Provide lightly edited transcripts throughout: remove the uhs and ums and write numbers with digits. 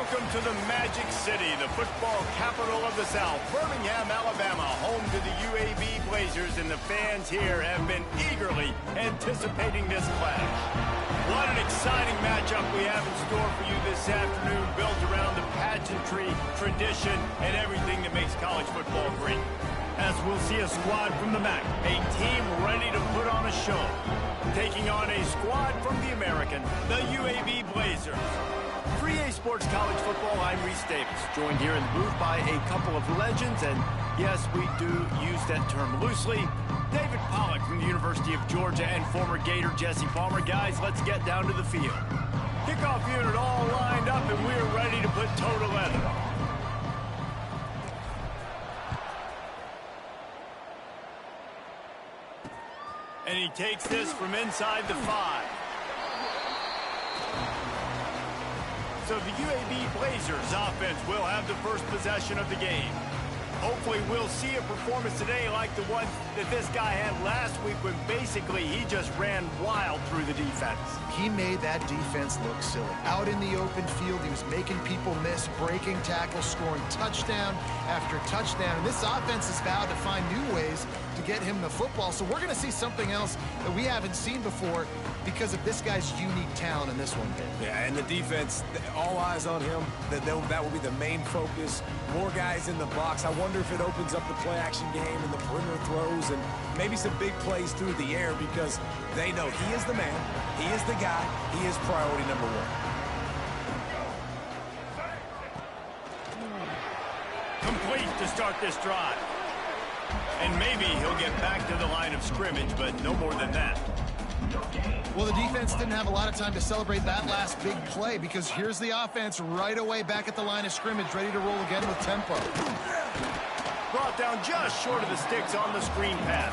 Welcome to the Magic City, the football capital of the South, Birmingham, Alabama, home to the UAB Blazers, and the fans here have been eagerly anticipating this clash. What an exciting matchup we have in store for you this afternoon, built around the pageantry, tradition, and everything that makes college football great. As we'll see a squad from the MAC, a team ready to put on a show, taking on a squad from the American, the UAB Blazers. 3A Sports College Football, I'm Reese Davis, joined here in the booth by a couple of legends, and yes, we do use that term loosely. David Pollack from the University of Georgia and former Gator Jesse Palmer. Guys, let's get down to the field. Kickoff unit all lined up, and we're ready to put toe to leather. And he takes this from inside the 5. So the UAB Blazers offense will have the first possession of the game. Hopefully we'll see a performance today like the one that this guy had last week when basically he just ran wild through the defense. He made that defense look silly. Out in the open field, he was making people miss, breaking tackles, scoring touchdown after touchdown. And this offense has vowed to find new ways to get him the football. So we're going to see something else that we haven't seen before because of this guy's unique talent in this one. Yeah, and the defense, all eyes on him. That will be the main focus. More guys in the box. I wonder if it opens up the play-action game and the perimeter throws and maybe some big plays through the air because they know he is the man, he is the guy, he is priority number 1. Complete to start this drive. And maybe he'll get back to the line of scrimmage, but no more than that. Well, the defense didn't have a lot of time to celebrate that last big play because here's the offense right away back at the line of scrimmage, ready to roll again with tempo. Brought down just short of the sticks on the screen pass.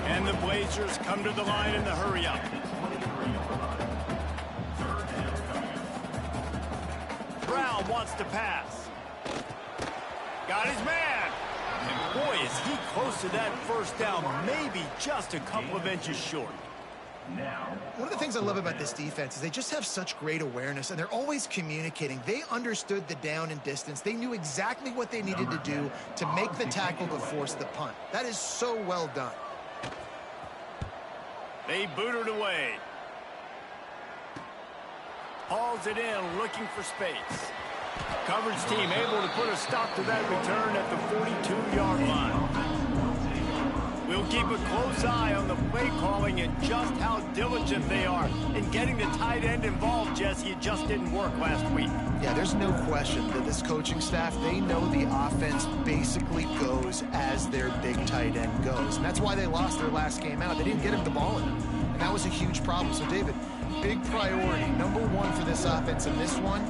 And the Blazers come to the line in the hurry-up. Brown wants to pass. Got his man. And boy, is he close to that first down, maybe just a couple of inches short. One of the things I love about this defense is they just have such great awareness, and they're always communicating. They understood the down and distance. They knew exactly what they needed to do to make the tackle to force the punt. That is so well done. They boot it away. Hauls it in, looking for space. Coverage team able to put a stop to that return at the 42-yard line. We'll keep a close eye on the play calling and just how diligent they are in getting the tight end involved, Jesse. It just didn't work last week. Yeah, there's no question that this coaching staff, they know the offense basically goes as their big tight end goes. And that's why they lost their last game out. They didn't get him the ball in. And that was a huge problem. So, David, big priority, number 1 for this offense in this one,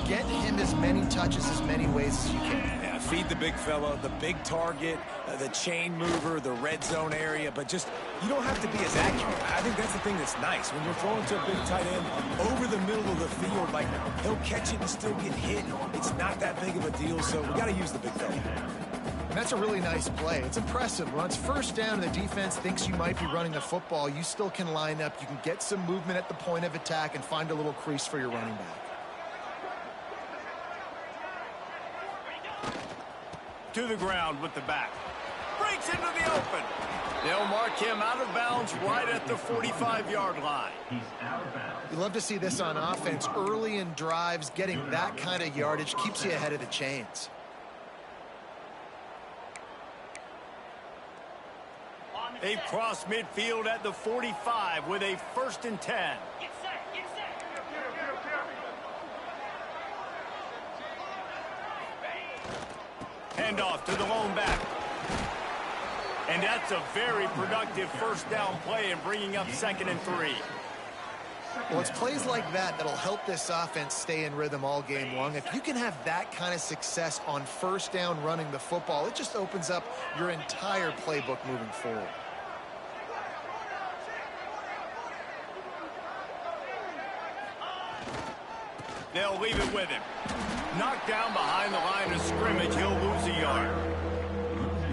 get him as many touches, as many ways as you can. Yeah, feed the big fella, the big target, the chain mover, the red zone area, but just, you don't have to be as accurate. I think that's the thing that's nice. When you're throwing to a big tight end over the middle of the field, like, he'll catch it and still get hit. It's not that big of a deal, so we got to use the big fella. And that's a really nice play. It's impressive. When it's first down and the defense thinks you might be running the football, you still can line up. You can get some movement at the point of attack and find a little crease for your running back. To the ground with the back. Breaks into the open. They'll mark him out of bounds right at the 45-yard line. You love to see this on offense. Early in drives, getting that kind of yardage keeps you ahead of the chains. They've crossed midfield at the 45 with a 1st and 10. Handoff to the lone back. And that's a very productive first down play and bringing up 2nd and 3. Well, it's plays like that that'll help this offense stay in rhythm all game long. If you can have that kind of success on first down running the football, it just opens up your entire playbook moving forward. They'll leave it with him. Knocked down behind the line of scrimmage, he'll lose a yard.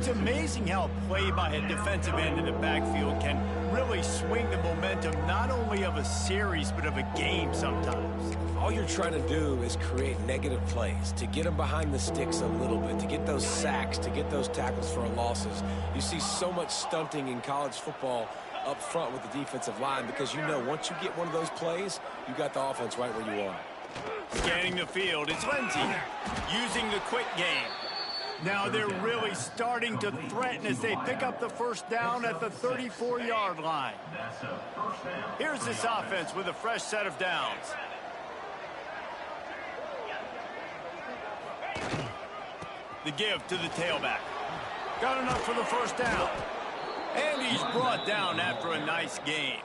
It's amazing how play by a defensive end in the backfield can really swing the momentum not only of a series but of a game sometimes. All you're trying to do is create negative plays, to get them behind the sticks a little bit, to get those sacks, to get those tackles for losses. You see so much stunting in college football up front with the defensive line because you know once you get one of those plays, you got the offense right where you want. Scanning the field, it's Lindsey using the quick game. Now they're really starting to threaten as they pick up the first down at the 34-yard line. Here's this offense with a fresh set of downs. The give to the tailback. Got enough for the first down. And he's brought down after a nice game.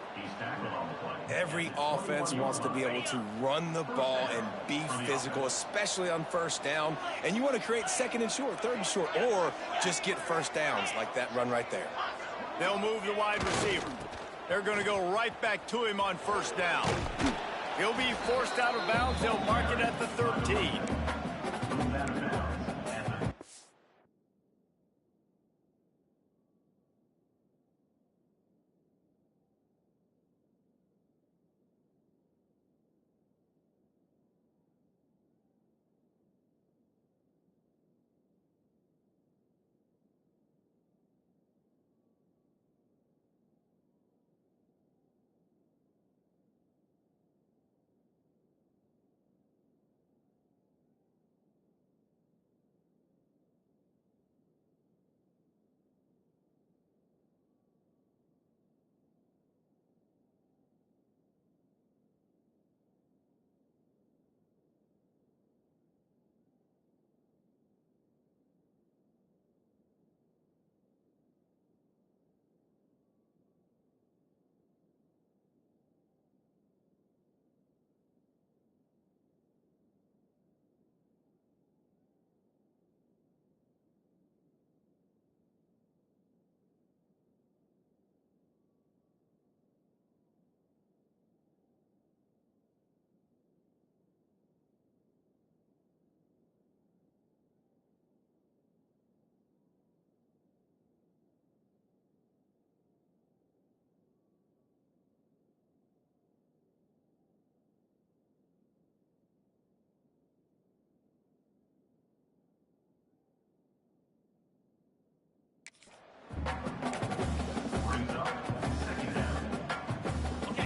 Every offense wants to be able to run the ball and be physical, especially on first down. And you want to create second and short, third and short, or just get first downs like that run right there. They'll move the wide receiver. They're going to go right back to him on first down. He'll be forced out of bounds. They'll mark it at the 13.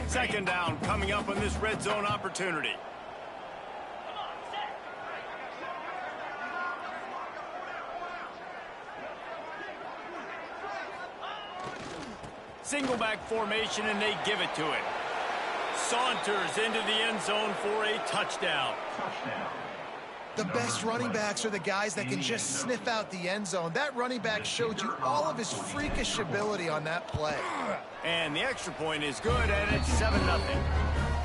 Second down coming up on this red zone opportunity. Single back formation, and they give it to him. Saunters into the end zone for a touchdown. The best running backs are the guys that can just sniff out the end zone. That running back showed you all of his freakish ability on that play. And the extra point is good, and it's 7-0.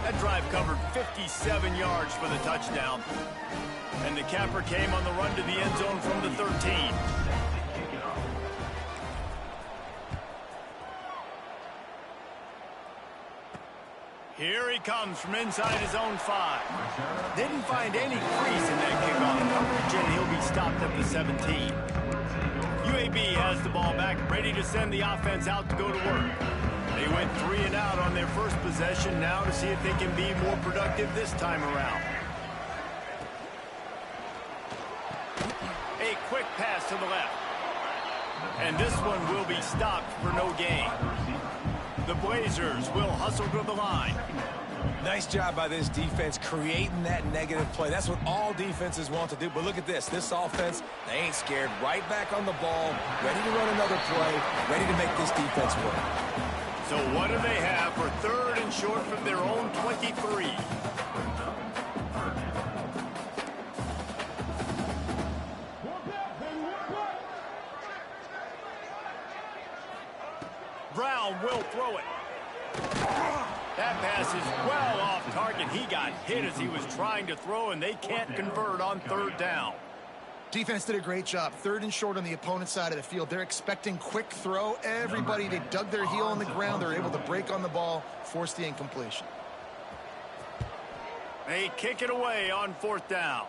That drive covered 57 yards for the touchdown. And the capper came on the run to the end zone from the 13. Here he comes from inside his own 5. Didn't find any crease in that kickoff coverage, and he'll be stopped at the 17. UAB has the ball back, ready to send the offense out to go to work. They went 3 and out on their first possession, now to see if they can be more productive this time around. A quick pass to the left. And this one will be stopped for no gain. The Blazers will hustle to the line. Nice job by this defense creating that negative play. That's what all defenses want to do. But look at this. This offense, they ain't scared. Right back on the ball, ready to run another play, ready to make this defense work. So what do they have for third and short from their own 23? Brown will throw it. That pass is well off target. He got hit as he was trying to throw, and they can't convert on third down. Defense did a great job. Third and short on the opponent's side of the field. They're expecting quick throw. Everybody, they dug their heel on the ground. They're able to break on the ball, force the incompletion. They kick it away on fourth down.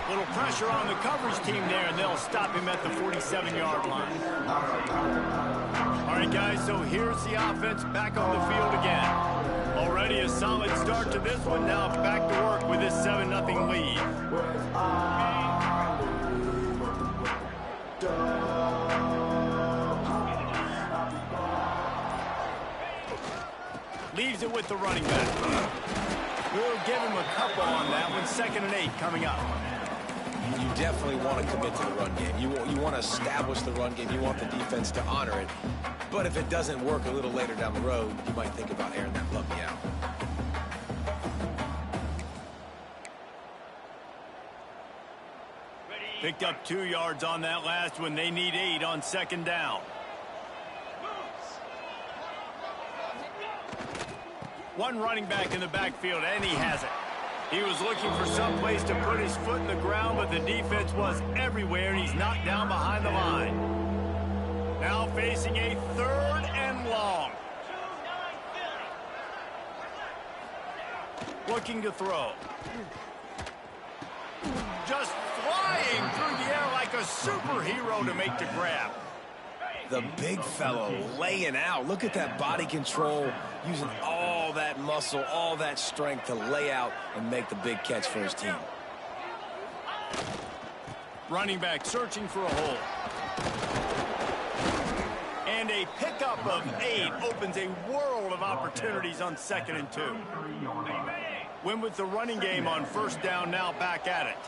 Little pressure on the coverage team there, and they'll stop him at the 47-yard line. All right, guys, so here's the offense back on the field again. Already a solid start to this one. Now back to work with this 7-0 lead. Leaves it with the running back. We'll give him a couple on that one. 2nd and 8 coming up. You definitely want to commit to the run game. You want to establish the run game. You want the defense to honor it. But if it doesn't work a little later down the road, you might think about airing that puppy out. Picked up 2 yards on that last one. They need 8 on 2nd down. One running back in the backfield, and he has it. He was looking for some place to put his foot in the ground, but the defense was everywhere, and he's knocked down behind the line. Now facing a 3rd and long. Looking to throw. Just flying through the air like a superhero to make the grab. The big fellow laying out. Look at that body control, using all that muscle, all that strength to lay out and make the big catch for his team. Running back searching for a hole. And a pickup of 8 opens a world of opportunities on 2nd and 2. Win with the running game on 1st down, now back at it.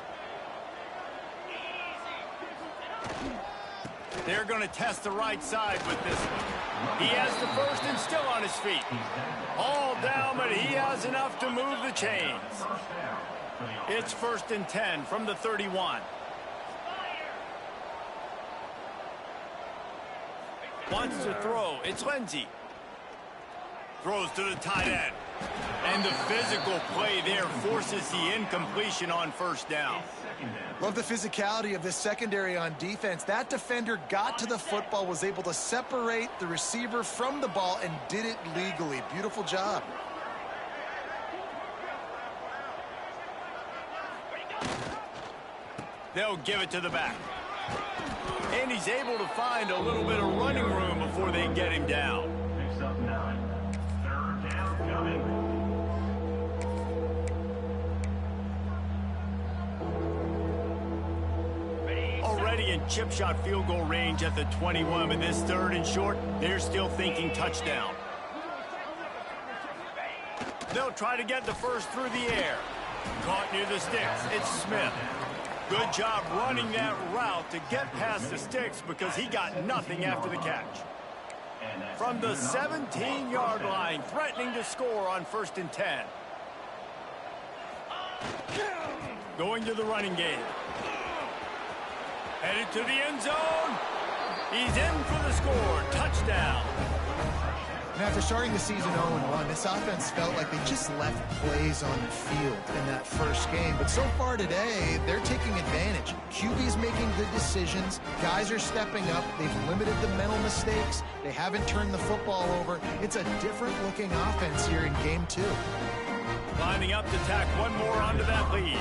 They're going to test the right side with this one. He has the 1st and still on his feet. All down, but he has enough to move the chains. It's 1st and 10 from the 31. Wants to throw. It's Lindsey. Throws to the tight end. And the physical play there forces the incompletion on 1st down. Love the physicality of this secondary on defense. That defender got to the football, was able to separate the receiver from the ball, and did it legally. Beautiful job. They'll give it to the back. And he's able to find a little bit of running room before they get him down. Next up 9. 3rd down coming. Already in chip shot field goal range at the 21, but this 3rd and short, they're still thinking touchdown. They'll try to get the 1st through the air. Caught near the sticks. It's Smith. Good job running that route to get past the sticks because he got nothing after the catch. From the 17-yard line, threatening to score on 1st and 10. Going to the running game. Headed to the end zone. He's in for the score. Touchdown. And after starting the season 0-1, this offense felt like they just left plays on the field in that first game. But so far today, they're taking advantage. QB's making good decisions. Guys are stepping up. They've limited the mental mistakes. They haven't turned the football over. It's a different-looking offense here in Game 2. Lining up to tack one more onto that lead.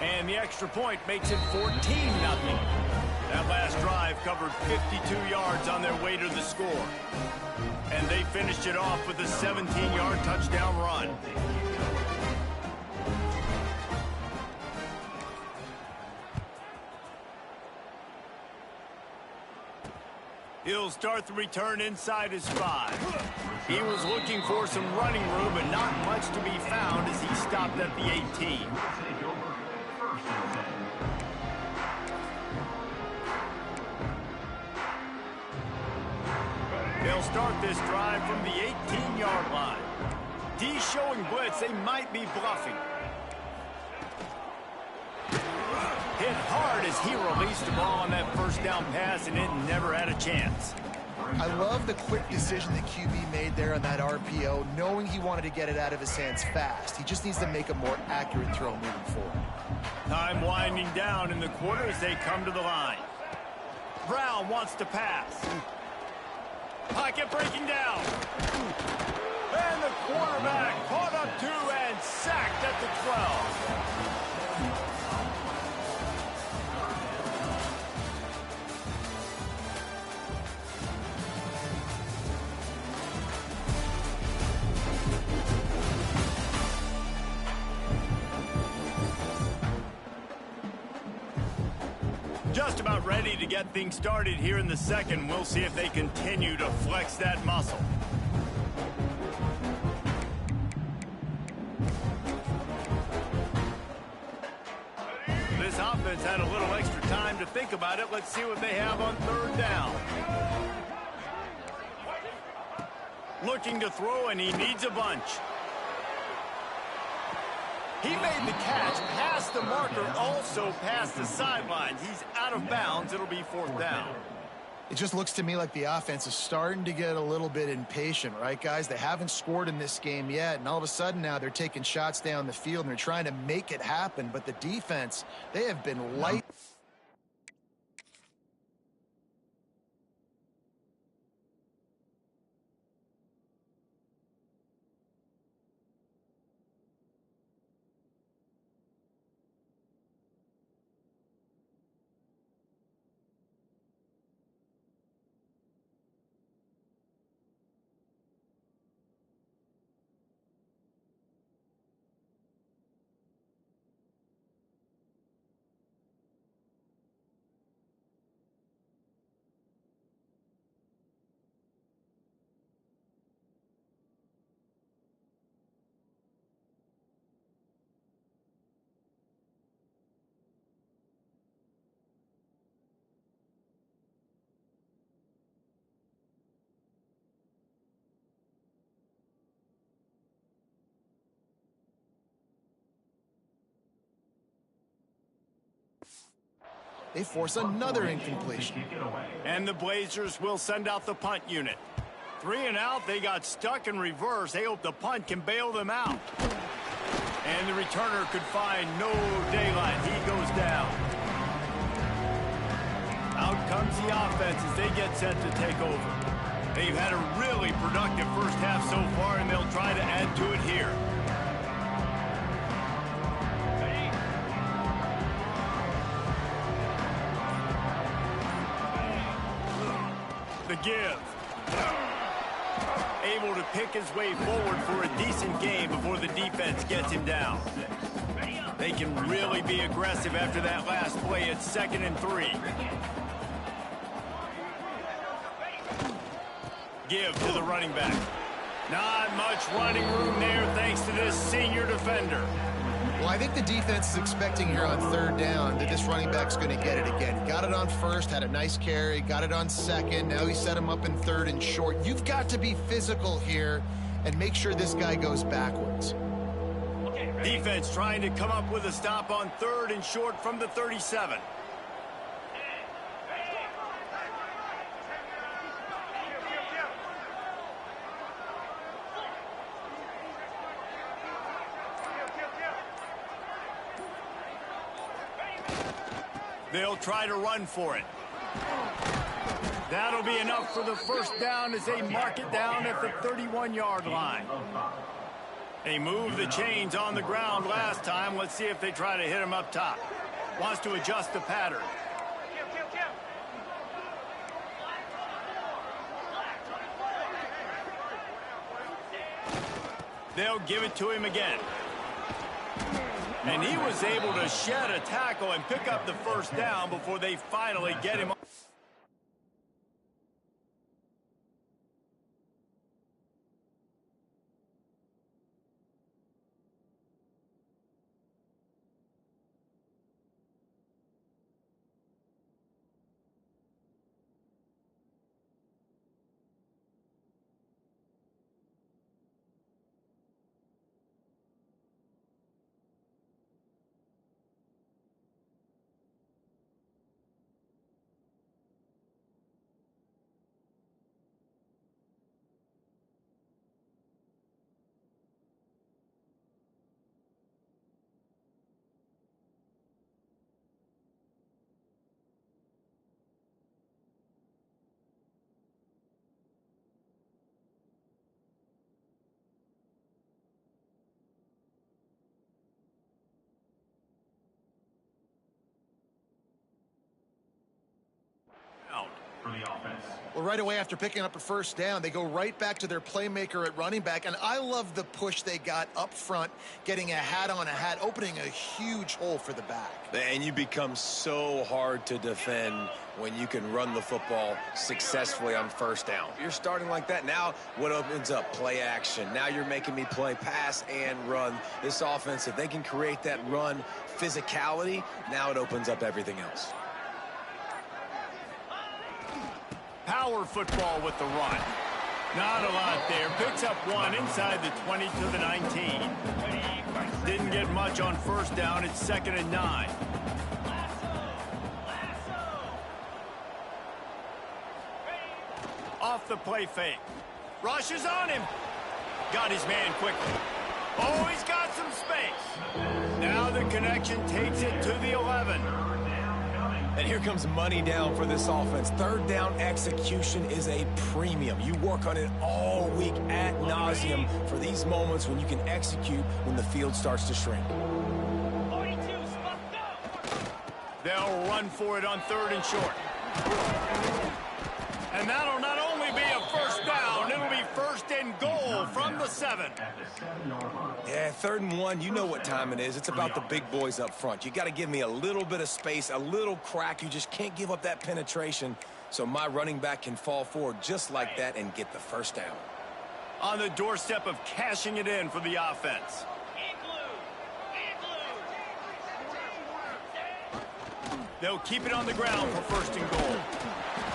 And the extra point makes it 14-0. That last drive covered 52 yards on their way to the score. And they finished it off with a 17-yard touchdown run. He'll start the return inside his 5. He was looking for some running room, but not much to be found as he stopped at the 18. They'll start this drive from the 18-yard line. D showing blitz. They might be bluffing. Hit hard as he released the ball on that 1st down pass, and it never had a chance. I love the quick decision that QB made there on that RPO, knowing he wanted to get it out of his hands fast. He just needs to make a more accurate throw moving forward. Time winding down in the quarter as they come to the line. Brown wants to pass. Pocket breaking down. And the quarterback caught up to and sacked at the 12. Just about ready to get things started here in the second. We'll see if they continue to flex that muscle. This offense had a little extra time to think about it. Let's see what they have on third down. Looking to throw, and he needs a bunch. He made the catch, past the marker, also past the sideline. He's out of bounds. It'll be fourth down. It just looks to me like the offense is starting to get a little bit impatient, right, guys? They haven't scored in this game yet, and all of a sudden now they're taking shots down the field, and they're trying to make it happen. But the defense, they have been light. They force another incompletion. And the Blazers will send out the punt unit. 3 and out, they got stuck in reverse. They hope the punt can bail them out. And the returner could find no daylight. He goes down. Out comes the offense as they get set to take over. They've had a really productive first half so far, and they'll try to add to it here. The give. Able to pick his way forward for a decent game before the defense gets him down. They can really be aggressive after that last play. It's 2nd and 3. Give to the running back. Not much running room there thanks to this senior defender. Well, I think the defense is expecting here on third down that this running back's going to get it again. Got it on first, had a nice carry, got it on second. Now he set him up in third and short. You've got to be physical here and make sure this guy goes backwards. Defense trying to come up with a stop on third and short from the 37. They'll try to run for it. That'll be enough for the first down as they mark it down at the 31-yard line. They moved the chains on the ground last time. Let's see if they try to hit him up top. Wants to adjust the pattern. They'll give it to him again. And he was able to shed a tackle and pick up the first down before they finally get him. Well, right away after picking up a first down, they go right back to their playmaker at running back. And I love the push they got up front, getting a hat on a hat, opening a huge hole for the back. And you become so hard to defend when you can run the football successfully on first down. You're starting like that. Now what opens up? Play action. Now you're making me play pass and run. This offense, if they can create that run physicality, now it opens up everything else. Power football with the run. Not a lot there. Picks up one inside the 20 to the 19. Didn't get much on first down. It's 2nd and 9. Off the play fake. Rushes on him. Got his man quickly. Oh, he's got some space. Now the connection takes it to the 11. And here comes money down for this offense. Third down execution is a premium. You work on it all week ad nauseum for these moments when you can execute when the field starts to shrink. They'll run for it on 3rd and short. And that'll not only be a first down, it'll be 1st and goal from the 7. Yeah, 3rd and 1, you know what time it is. It's about the big boys up front. You got to give me a little bit of space, a little crack. You just can't give up that penetration so my running back can fall forward just like that and get the first down. On the doorstep of cashing it in for the offense. They'll keep it on the ground for 1st and goal.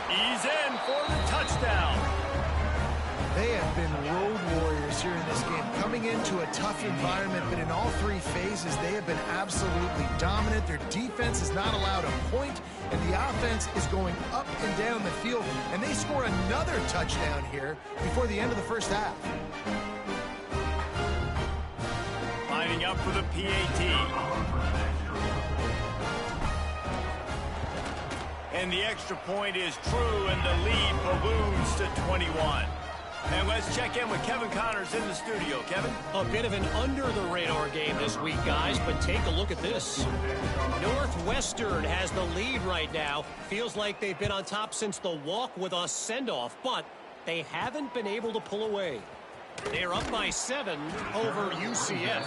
He's in for the touchdown. They have been road warriors here in this game, coming into a tough environment, but in all 3 phases, they have been absolutely dominant. Their defense is not allowed a point, and the offense is going up and down the field, and they score another touchdown here before the end of the first half. Lining up for the PAT. And the extra point is true, and the lead balloons to 21. And let's check in with Kevin Connors in the studio. Kevin? A bit of an under-the-radar game this week, guys, but take a look at this. Northwestern has the lead right now. Feels like they've been on top since the walk with us send-off, but they haven't been able to pull away. They're up by 7 over UCF.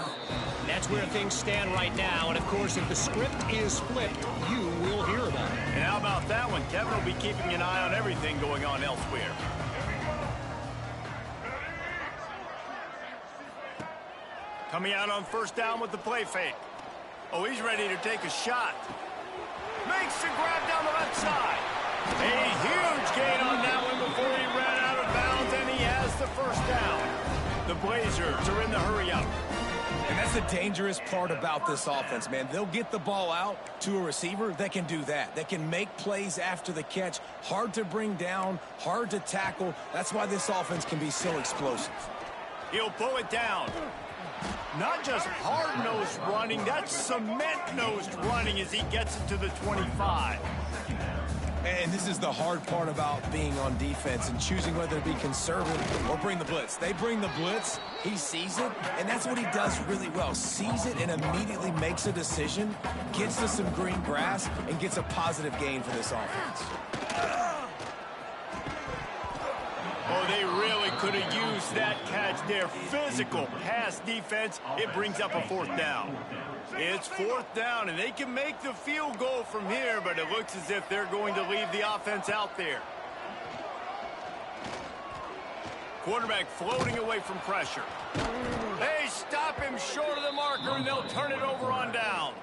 That's where things stand right now. And, of course, if the script is flipped, you will hear about it. And how about that one? Kevin will be keeping an eye on everything going on elsewhere. Coming out on 1st down with the play fake. Oh, he's ready to take a shot. Makes the grab down the left side. A huge gain on that one before he ran out of bounds, and he has the 1st down. The Blazers are in the hurry-up. And that's the dangerous part about this offense, man. They'll get the ball out to a receiver that can do that. That can make plays after the catch. Hard to bring down, hard to tackle. That's why this offense can be so explosive. He'll pull it down. Not just hard-nosed running, that's cement-nosed running as he gets it to the 25. And this is the hard part about being on defense and choosing whether to be conservative or bring the blitz. They bring the blitz, he sees it, and that's what he does really well. Sees it and immediately makes a decision, gets to some green grass, and gets a positive gain for this offense. Oh, they really could have used that catch there. Physical pass defense. It brings up a 4th down. It's 4th down, and they can make the field goal from here, but it looks as if they're going to leave the offense out there. Quarterback floating away from pressure. They stop him short of the marker, and they'll turn it over on downs.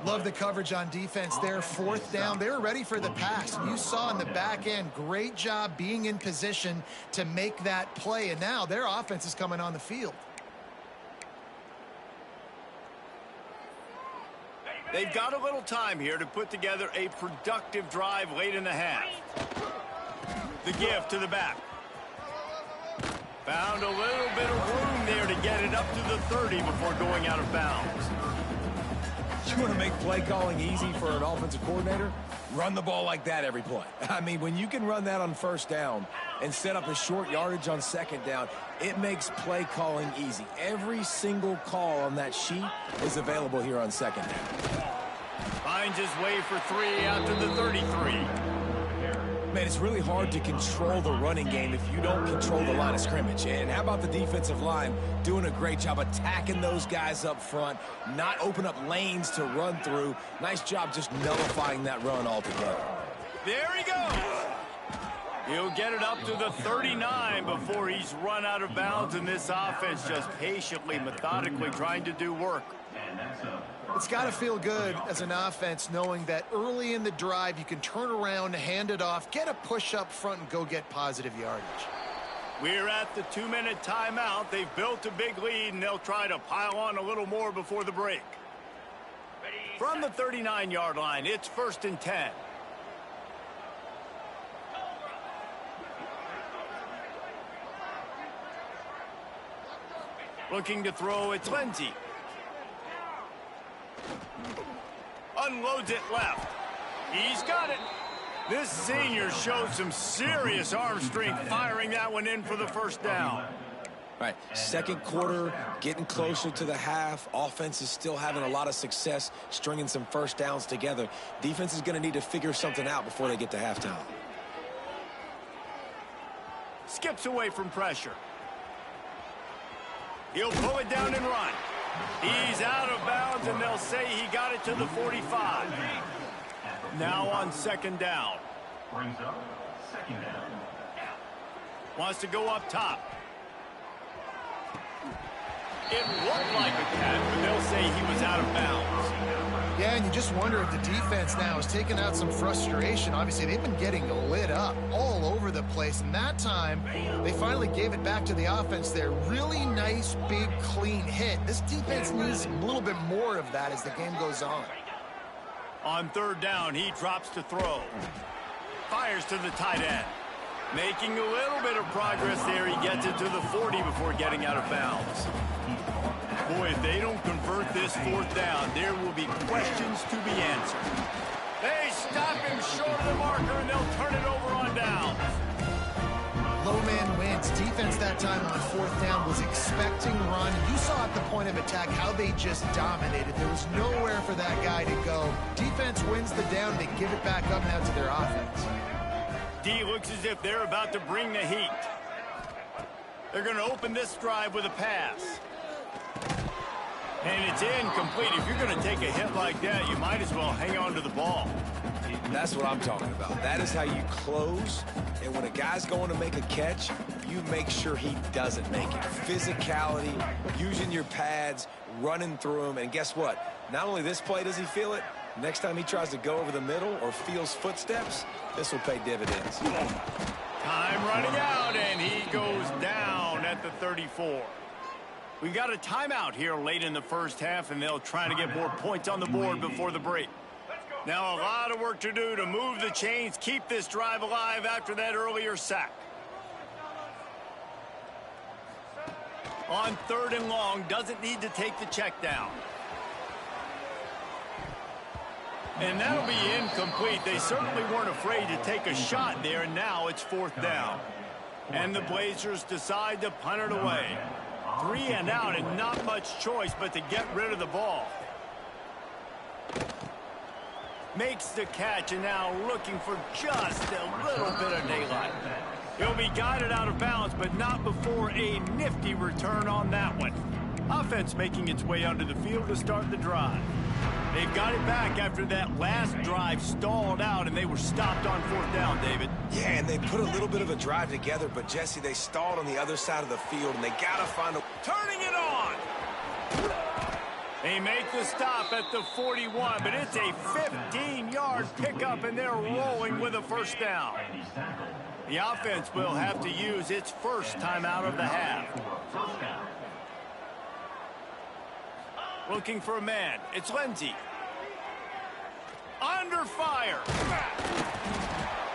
Love the coverage on defense there. 4th down. They were ready for the pass. You saw in the back end, great job being in position to make that play, and now their offense is coming on the field. They've got a little time here to put together a productive drive late in the half. The give to the back. Found a little bit of room there to get it up to the 30 before going out of bounds. You want to make play calling easy for an offensive coordinator? Run the ball like that every play. I mean, when you can run that on 1st down and set up a short yardage on 2nd down, it makes play calling easy. Every single call on that sheet is available here on 2nd down. Finds his way for 3 out to the 33. Man, it's really hard to control the running game if you don't control the line of scrimmage. And how about the defensive line doing a great job attacking those guys up front, not open up lanes to run through. Nice job just nullifying that run altogether. There he goes. He'll get it up to the 39 before he's run out of bounds, and this offense just patiently, methodically trying to do work. It's got to feel good as an offense knowing that early in the drive you can turn around, hand it off, get a push up front, and go get positive yardage. We're at the 2-minute timeout. They've built a big lead, and they'll try to pile on a little more before the break. From the 39-yard line, it's 1st and 10. Looking to throw, it's Lindsey. Unloads it left. He's got it. This senior shows some serious arm strength, firing that one in for the first down. Right, second quarter, getting closer to the half. Offense is still having a lot of success stringing some first downs together. Defense is going to need to figure something out before they get to halftime. Skips away from pressure. He'll pull it down and run. He's out of bounds, and they'll say he got it to the 45. Now on second down. Brings up second down. Wants to go up top. It looked like a catch, but they'll say he was out of bounds. Yeah, and you just wonder if the defense now is taking out some frustration. Obviously, they've been getting lit up all over the place, and that time they finally gave it back to the offense there. Really nice, big, clean hit. This defense needs a little bit more of that as the game goes on. On third down, he drops to throw. Fires to the tight end. Making a little bit of progress there. He gets it to the 40 before getting out of bounds. Boy, if they don't convert this fourth down, there will be questions to be answered. They stop him short of the marker, and they'll turn it over on downs. Low man wins. Defense that time on fourth down was expecting run. You saw at the point of attack how they just dominated. There was nowhere for that guy to go. Defense wins the down. They give it back up now to their offense. D looks as if they're about to bring the heat. They're going to open this drive with a pass. And it's incomplete. If you're going to take a hit like that, you might as well hang on to the ball. That's what I'm talking about. That is how you close. And when a guy's going to make a catch, you make sure he doesn't make it. Physicality, using your pads, running through them. And guess what? Not only this play does he feel it, next time he tries to go over the middle or feels footsteps, this will pay dividends. Time running out, and he goes down at the 34. We've got a timeout here late in the first half, and they'll try to get more points on the board before the break. Now a lot of work to do to move the chains, keep this drive alive after that earlier sack. On third and long, doesn't need to take the check down. And that'll be incomplete. They certainly weren't afraid to take a shot there, and now it's fourth down. And the Blazers decide to punt it away. 3 and out, and not much choice but to get rid of the ball. Makes the catch, and now looking for just a little bit of daylight. He'll be guided out of bounds, but not before a nifty return on that one. Offense making its way onto the field to start the drive. They've got it back after that last drive stalled out, and they were stopped on fourth down, David. Yeah, and they put a little bit of a drive together, but, Jesse, they stalled on the other side of the field, and they got to find a... Turning it on! They make the stop at the 41, but it's a 15-yard pickup, and they're rolling with a first down. The offense will have to use its first timeout of the half. Looking for a man. It's Lindsey. Under fire.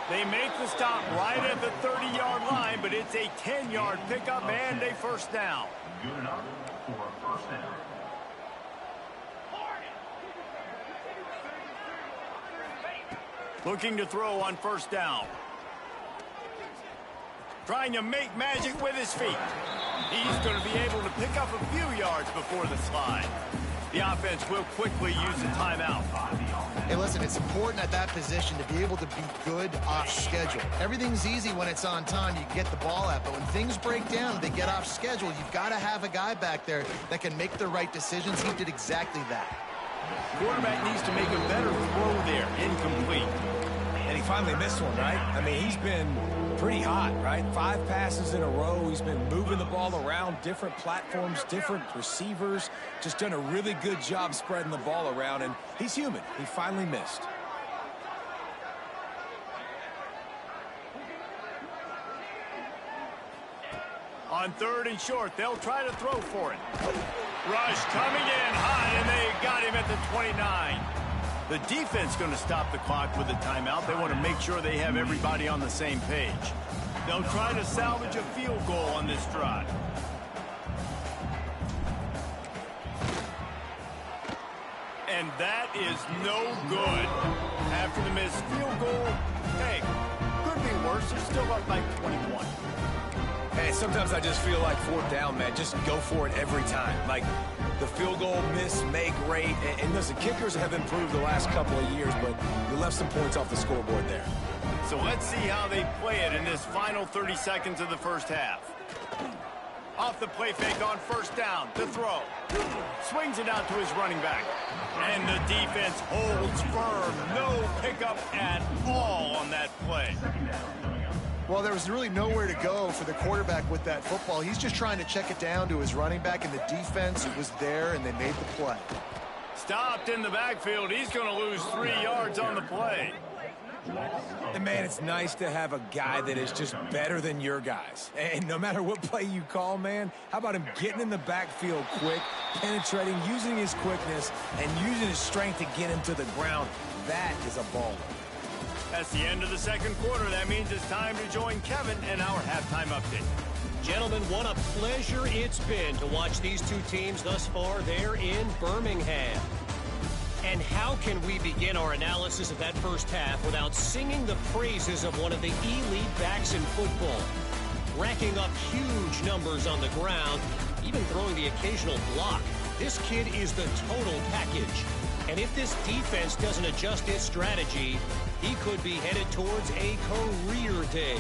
They make the stop right at the 30-yard line, but it's a 10-yard pickup and a first down. Good enough for a first down. Looking to throw on first down. Trying to make magic with his feet. He's going to be able to pick up a few yards before the slide. The offense will quickly use the timeout. Hey, listen, it's important at that position to be able to be good off schedule. Everything's easy when it's on time. You get the ball out. But when things break down, they get off schedule. You've got to have a guy back there that can make the right decisions. He did exactly that. Quarterback needs to make a better throw there. Incomplete. And he finally missed one, right? I mean, he's been pretty hot, right? 5 passes in a row. He's been moving the ball around, different platforms, different receivers. Just done a really good job spreading the ball around, and he's human. He finally missed. On 3rd and short, they'll try to throw for it. Rush coming in hot, and they got him at the 29. The defense going to stop the clock with a timeout. They want to make sure they have everybody on the same page. They'll try to salvage a field goal on this drive. And that is no good. After the missed field goal, hey, could be worse. They're still up by 21. Hey, sometimes I just feel like 4th down, man. Just go for it every time. Like, the field goal miss, make rate. And listen, kickers have improved the last couple of years, but you left some points off the scoreboard there. So let's see how they play it in this final 30 seconds of the first half. Off the play fake on 1st down, the throw. Swings it out to his running back. And the defense holds firm. No pickup at all on that play. Well, there was really nowhere to go for the quarterback with that football. He's just trying to check it down to his running back, and the defense was there, and they made the play. Stopped in the backfield. He's going to lose 3 yards on the play. And, man, it's nice to have a guy that is just better than your guys. And no matter what play you call, man, how about him getting in the backfield quick, penetrating, using his quickness, and using his strength to get him to the ground? That is a baller. That's the end of the second quarter. That means it's time to join Kevin and our halftime update. Gentlemen, what a pleasure it's been to watch these two teams thus far there in Birmingham. And how can we begin our analysis of that first half without singing the praises of one of the elite backs in football? Racking up huge numbers on the ground, even throwing the occasional block. This kid is the total package. And if this defense doesn't adjust its strategy, he could be headed towards a career day.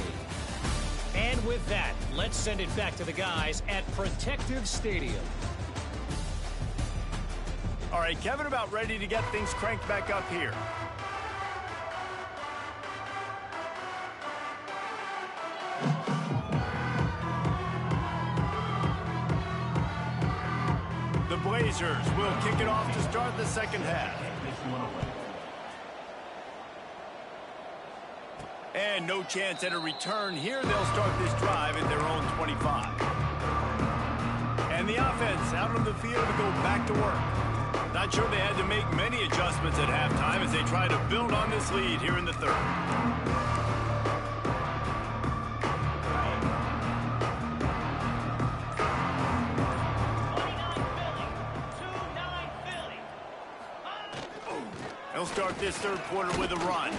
And with that, let's send it back to the guys at Protective Stadium. All right, Kevin, about ready to get things cranked back up here. The Blazers will kick it off to start the second half. And no chance at a return here. They'll start this drive at their own 25. And the offense out on the field to go back to work. Not sure they had to make many adjustments at halftime as they try to build on this lead here in the third. They'll start this third quarter with a run.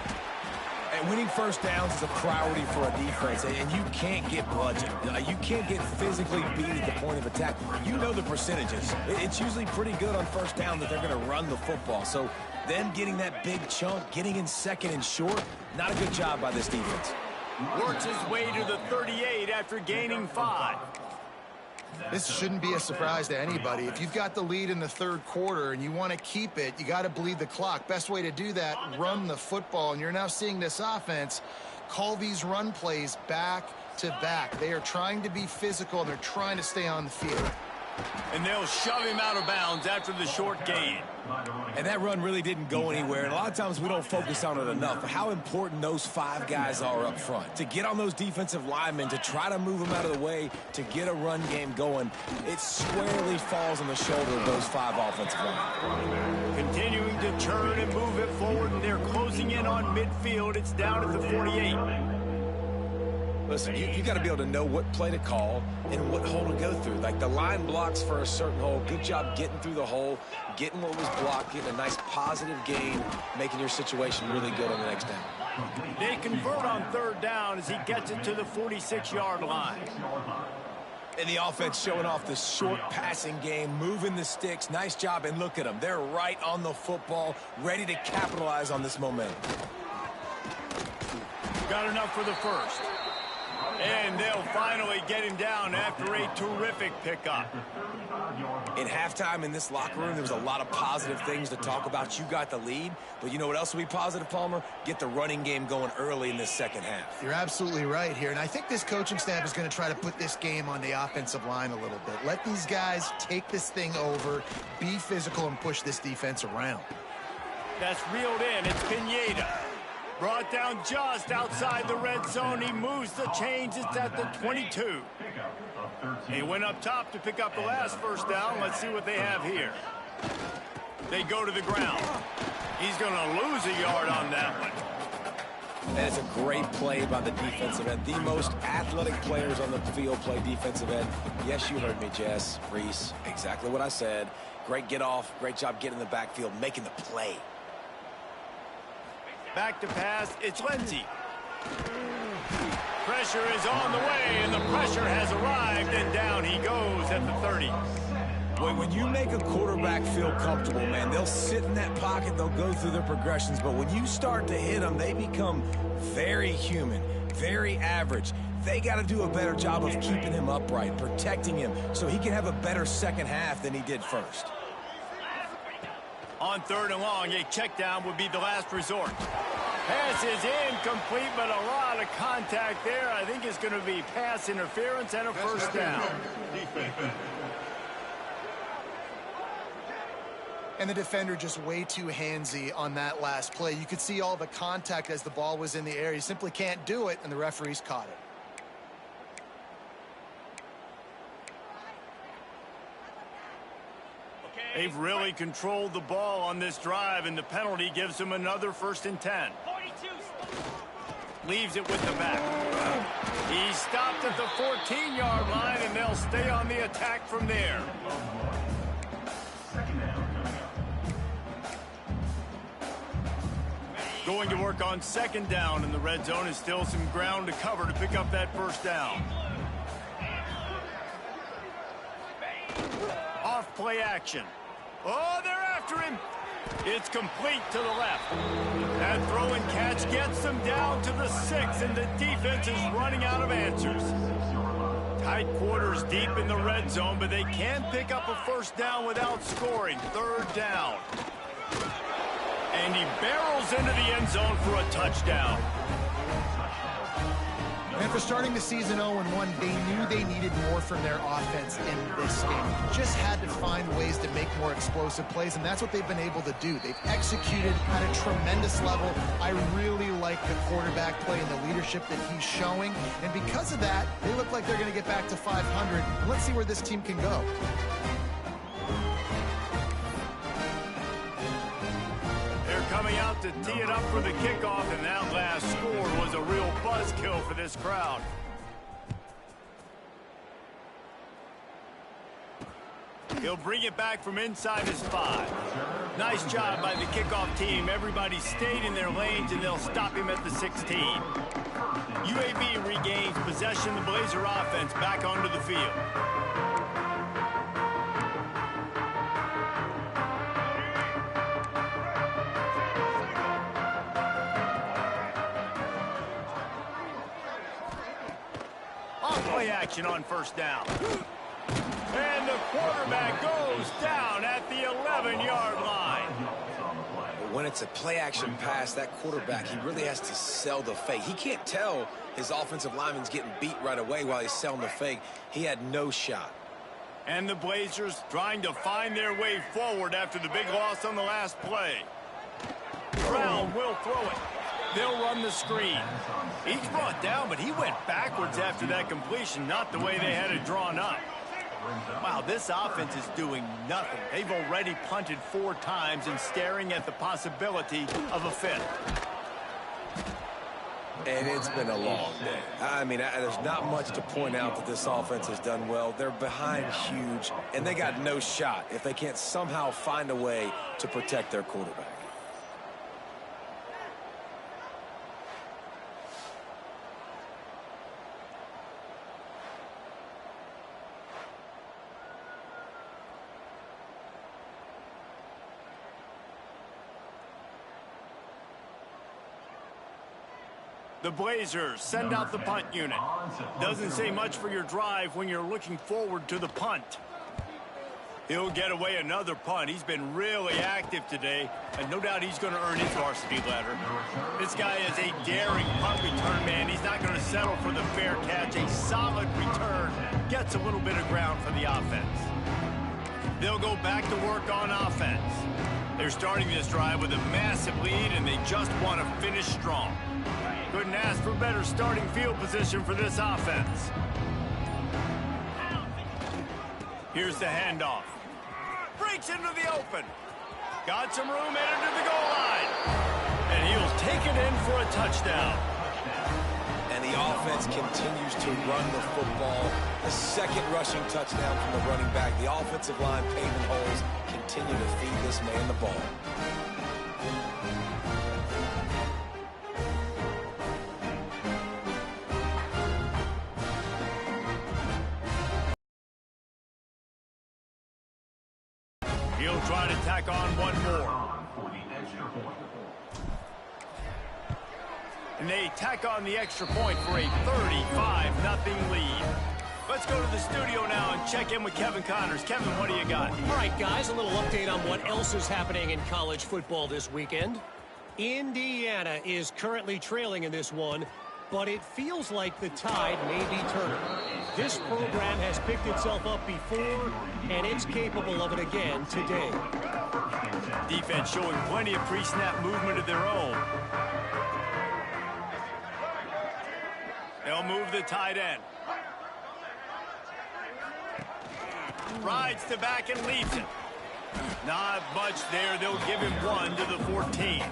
And winning first downs is a priority for a defense, and you can't get bludgeoned. You can't get physically beat at the point of attack. You know the percentages. It's usually pretty good on first down that they're going to run the football. So them getting that big chunk, getting in 2nd and short, not a good job by this defense. Works his way to the 38 after gaining 5. This shouldn't be a surprise to anybody. If you've got the lead in the third quarter and you want to keep it, you got to bleed the clock. Best way to do that, run the football. And you're now seeing this offense call these run plays back to back. They are trying to be physical, and they're trying to stay on the field. And they'll shove him out of bounds after the short gain. And that run really didn't go anywhere. And a lot of times we don't focus on it enough. How important those 5 guys are up front. To get on those defensive linemen, to try to move them out of the way, to get a run game going, it squarely falls on the shoulder of those 5 offensive linemen. Continuing to turn and move it forward, and they're closing in on midfield. It's down at the 48. Listen, you got to be able to know what play to call and what hole to go through. Like the line blocks for a certain hole. Good job getting through the hole, getting what was blocked, getting a nice positive gain, making your situation really good on the next down. They convert on 3rd down as he gets it to the 46-yard line. And the offense showing off the short passing game, moving the sticks. Nice job, and look at them. They're right on the football, ready to capitalize on this momentum. Got enough for the first. And they'll finally get him down after a terrific pickup. In halftime in this locker room, there was a lot of positive things to talk about. You got the lead, but you know what else will be positive, Palmer? Get the running game going early in this second half. You're absolutely right here, and I think this coaching staff is going to try to put this game on the offensive line a little bit. Let these guys take this thing over, be physical, and push this defense around. That's reeled in. It's Pineda. Brought down just outside the red zone. He moves the chains. It's at the 22. He went up top to pick up the last first down. Let's see what they have here. They go to the ground. He's going to lose a yard on that one. That is a great play by the defensive end. The most athletic players on the field play defensive end. Yes, you heard me, Jess, Reese. Exactly what I said. Great get off. Great job getting in the backfield, making the play. Back to pass, it's Lindsey. Pressure is on the way, and the pressure has arrived, and down he goes at the 30. Boy, when you make a quarterback feel comfortable, man, they'll sit in that pocket, they'll go through their progressions, but when you start to hit them, they become very human, very average. They got to do a better job of keeping him upright, protecting him, so he can have a better second half than he did first. On 3rd and long, a check down would be the last resort. Pass is incomplete, but a lot of contact there. I think it's going to be pass interference and a first down. And the defender just way too handsy on that last play. You could see all the contact as the ball was in the air. He simply can't do it, and the referees caught it. They've really controlled the ball on this drive, and the penalty gives them another 1st and 10. Leaves it with the back. He stopped at the 14-yard line, and they'll stay on the attack from there. Going to work on 2nd down in the red zone, is still some ground to cover to pick up that first down. Off play action. Oh, they're after him. It's complete to the left. That throw and catch gets them down to the 6, and the defense is running out of answers. Tight quarters deep in the red zone, but they can pick up a first down without scoring. 3rd down. And he barrels into the end zone for a touchdown. After starting the season 0-1, they knew they needed more from their offense in this game. Just had to find ways to make more explosive plays, and that's what they've been able to do. They've executed at a tremendous level. I really like the quarterback play and the leadership that he's showing, and because of that, they look like they're going to get back to 500. Let's see where this team can go. Coming out to tee it up for the kickoff, and that last score was a real buzzkill for this crowd. He'll bring it back from inside his 5. Nice job by the kickoff team. Everybody stayed in their lanes, and they'll stop him at the 16. UAB regains possession. The Blazer offense back onto the field. Play action on 1st down. And the quarterback goes down at the 11-yard line. When it's a play-action pass, that quarterback, he really has to sell the fake. He can't tell his offensive lineman's getting beat right away while he's selling the fake. He had no shot. And the Blazers trying to find their way forward after the big loss on the last play. Brown will throw it. They'll run the screen. He's brought down, but he went backwards after that completion, not the way they had it drawn up. Wow, this offense is doing nothing. They've already punted 4 times and staring at the possibility of a 5th. And it's been a long day. I mean, there's not much to point out that this offense has done well. They're behind huge, and they got no shot if they can't somehow find a way to protect their quarterback. The Blazers send out the punt unit. Doesn't say much for your drive when you're looking forward to the punt. He'll get away another punt. He's been really active today, and no doubt he's going to earn his varsity letter. This guy is a daring punt return man. He's not going to settle for the fair catch. A solid return gets a little bit of ground for the offense. They'll go back to work on offense. They're starting this drive with a massive lead, and they just want to finish strong. Couldn't ask for better starting field position for this offense. Here's the handoff. Breaks into the open. Got some room headed to the goal line. And he'll take it in for a touchdown. And the offense continues to run the football. The second rushing touchdown from the running back. The offensive line paving holes continue to feed this man the ball. He'll try to tack on one more. And they tack on the extra point for a 35-0 lead. Let's go to the studio now and check in with Kevin Connors. Kevin, what do you got? All right, guys, a little update on what else is happening in college football this weekend. Indiana is currently trailing in this one, but it feels like the tide may be turning. This program has picked itself up before, and it's capable of it again today. Defense showing plenty of pre-snap movement of their own. They'll move the tight end. Rides to back and leaves it. Not much there. They'll give him one to the 14.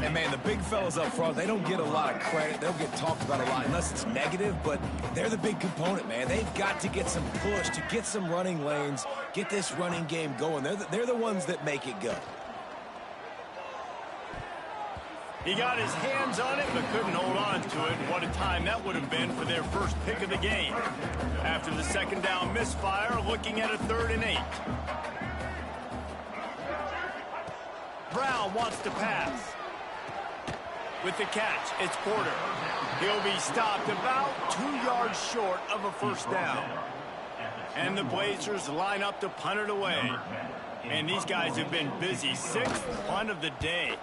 And, man, the big fellas up front, they don't get a lot of credit. They'll get talked about a lot unless it's negative, but they're the big component, man. They've got to get some push, to get some running lanes, get this running game going. They're the ones that make it go. He got his hands on it, but couldn't hold on to it. What a time that would have been for their first pick of the game. After the second down misfire, looking at a 3rd and 8. Brown wants to pass. With the catch, it's Porter. He'll be stopped about 2 yards short of a first down. And the Blazers line up to punt it away. And these guys have been busy. 6th punt of the day.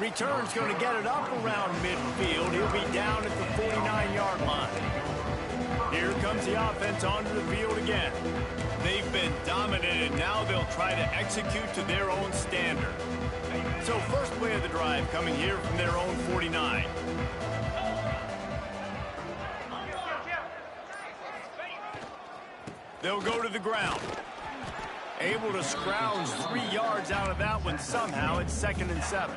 Return's going to get it up around midfield. He'll be down at the 49-yard line. Here comes the offense onto the field again. They've been dominated. Now they'll try to execute to their own standard. So first play of the drive coming here from their own 49. They'll go to the ground. Able to scrounge 3 yards out of that one somehow. It's 2nd and 7.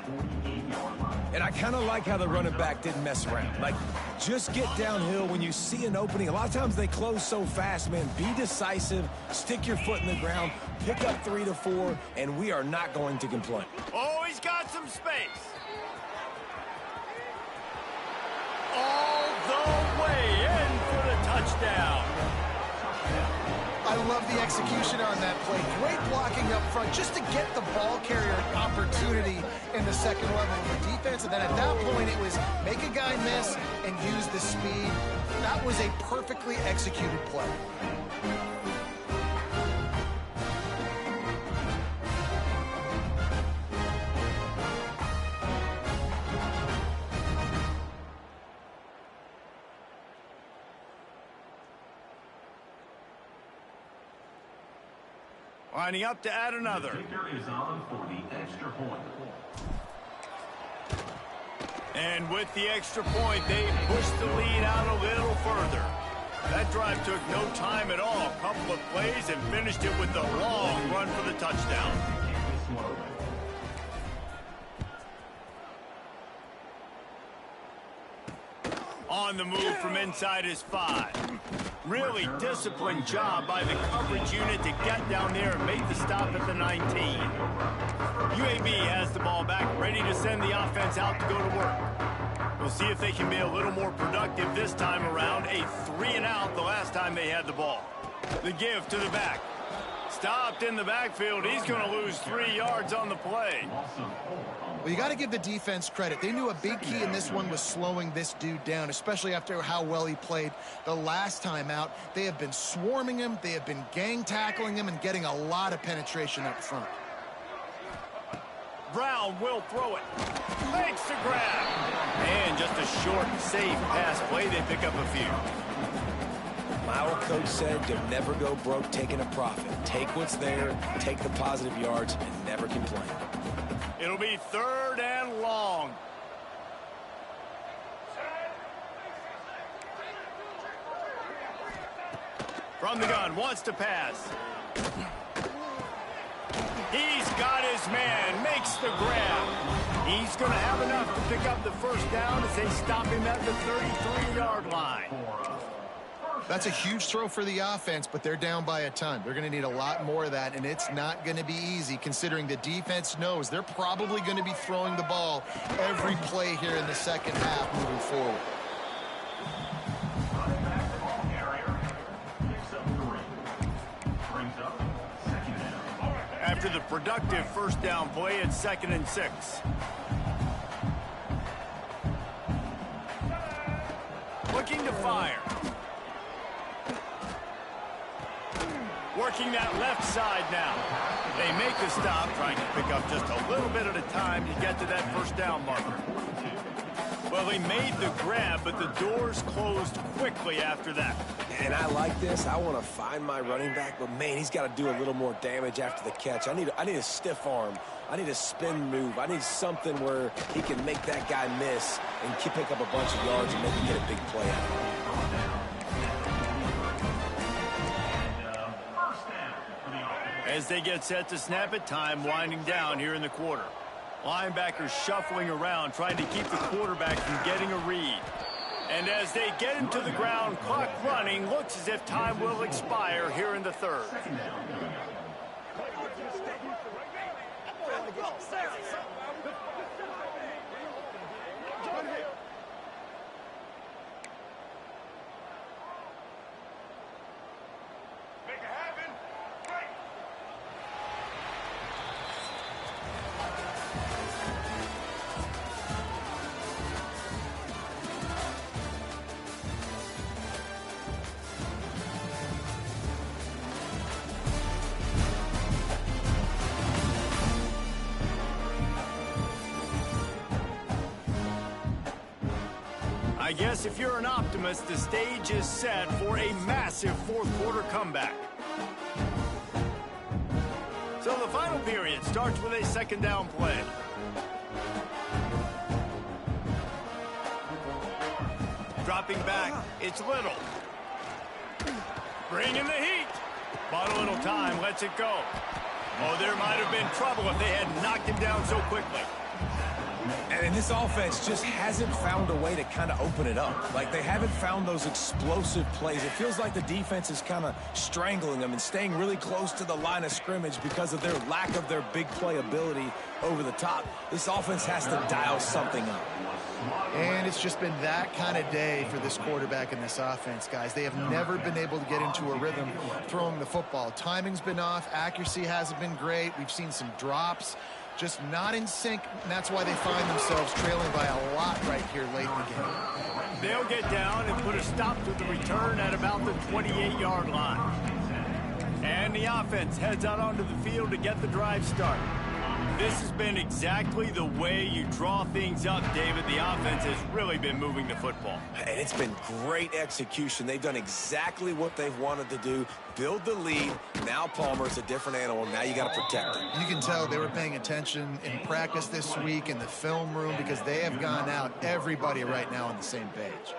And I kind of like how the running back didn't mess around. Like, just get downhill when you see an opening. A lot of times they close so fast, man. Be decisive, stick your foot in the ground, pick up 3 to 4, and we are not going to complain. Oh, he's got some space. All the way in for the touchdown. I love the execution on that play. Great blocking up front just to get the ball carrier an opportunity in the second level of the defense. And then at that point, it was make a guy miss and use the speed. That was a perfectly executed play. Lining up to add another. Is on for the extra point. And with the extra point, they pushed the lead out a little further. That drive took no time at all. A couple of plays and finished it with a long run for the touchdown. On the move from inside his 5. Really disciplined job by the coverage unit to get down there and make the stop at the 19. UAB has the ball back, ready to send the offense out to go to work. We'll see if they can be a little more productive this time around. A 3 and out the last time they had the ball. The give to the back. Stopped in the backfield. He's going to lose 3 yards on the play. Well, you got to give the defense credit. They knew a big key in this one was slowing this dude down, especially after how well he played the last time out. They have been swarming him. They have been gang tackling him and getting a lot of penetration up front. Brown will throw it. Makes the grab. And just a short, safe pass play. They pick up a few. My old coach said you'll never go broke taking a profit. Take what's there, take the positive yards, and never complain. It'll be 3rd and long. From the gun, wants to pass. He's got his man, makes the grab. He's going to have enough to pick up the first down as they stop him at the 33-yard line. That's a huge throw for the offense, but they're down by a ton. They're going to need a lot more of that, and it's not going to be easy considering the defense knows they're probably going to be throwing the ball every play here in the second half moving forward. After the productive first down play, it's 2nd and 6. Looking to fire. Working that left side now. They make the stop, trying to pick up just a little bit at a time to get to that first down marker. Well, they made the grab, but the doors closed quickly after that. And I like this. I want to find my running back, but, man, he's got to do a little more damage after the catch. I need a stiff arm. I need a spin move. I need something where he can make that guy miss and pick up a bunch of yards and maybe get a big play out of it. As they get set to snap it, time winding down here in the quarter. Linebackers shuffling around, trying to keep the quarterback from getting a read. And as they get him to the ground, clock running, looks as if time will expire here in the 3rd. I guess if you're an optimist, the stage is set for a massive 4th quarter comeback. So the final period starts with a 2nd down play. Dropping back, it's Little. Bringing the heat. Bought a little time, lets it go. Oh, there might have been trouble if they had knocked him down so quickly. And this offense just hasn't found a way to kind of open it up. Like, they haven't found those explosive plays. It feels like the defense is kind of strangling them and staying really close to the line of scrimmage because of their lack of their big play ability over the top. This offense has to dial something up. And it's just been that kind of day for this quarterback and this offense, guys. They have never been able to get into a rhythm throwing the football. Timing's been off. Accuracy hasn't been great. We've seen some drops. Just not in sync, and that's why they find themselves trailing by a lot right here late in the game. They'll get down and put a stop to the return at about the 28-yard line. And the offense heads out onto the field to get the drive started. This has been exactly the way you draw things up, David. The offense has really been moving the football. And it's been great execution. They've done exactly what they've wanted to do. Build the lead. Now Palmer's a different animal. Now you got to protect him. You can tell they were paying attention in practice this week in the film room because they have gone out, everybody right now on the same page.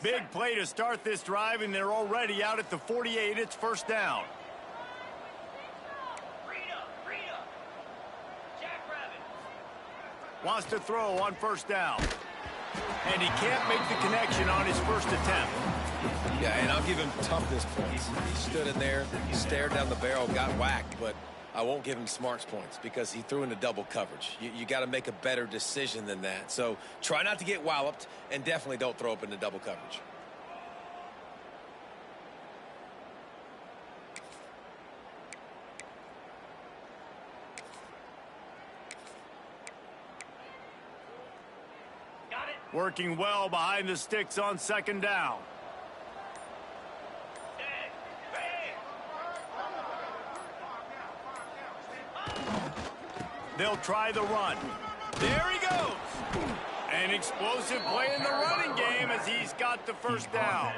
Big play to start this drive, and they're already out at the 48. It's first down. Wants to throw on first down. And he can't make the connection on his first attempt. Yeah, and I'll give him toughness points. He stood in there, stared down the barrel, got whacked, but I won't give him smarts points because he threw into double coverage. You got to make a better decision than that. So try not to get walloped, and definitely don't throw up into double coverage. Working well behind the sticks on second down. They'll try the run. There he goes. An explosive play in the running game as he's got the first down.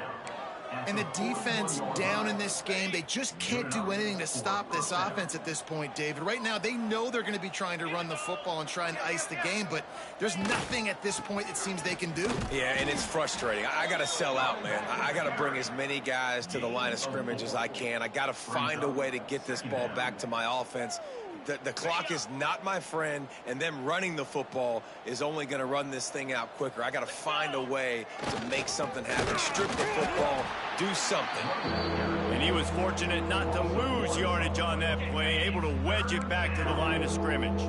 And the defense down in this game, they just can't do anything to stop this offense at this point, David. Right now, they know they're going to be trying to run the football and try and ice the game, but there's nothing at this point it seems they can do. Yeah, and it's frustrating. I got to sell out, man. I got to bring as many guys to the line of scrimmage as I can. I got to find a way to get this ball back to my offense. The clock is not my friend, and them running the football is only going to run this thing out quicker. I got to find a way to make something happen. Strip the football, do something. And he was fortunate not to lose yardage on that play, able to wedge it back to the line of scrimmage.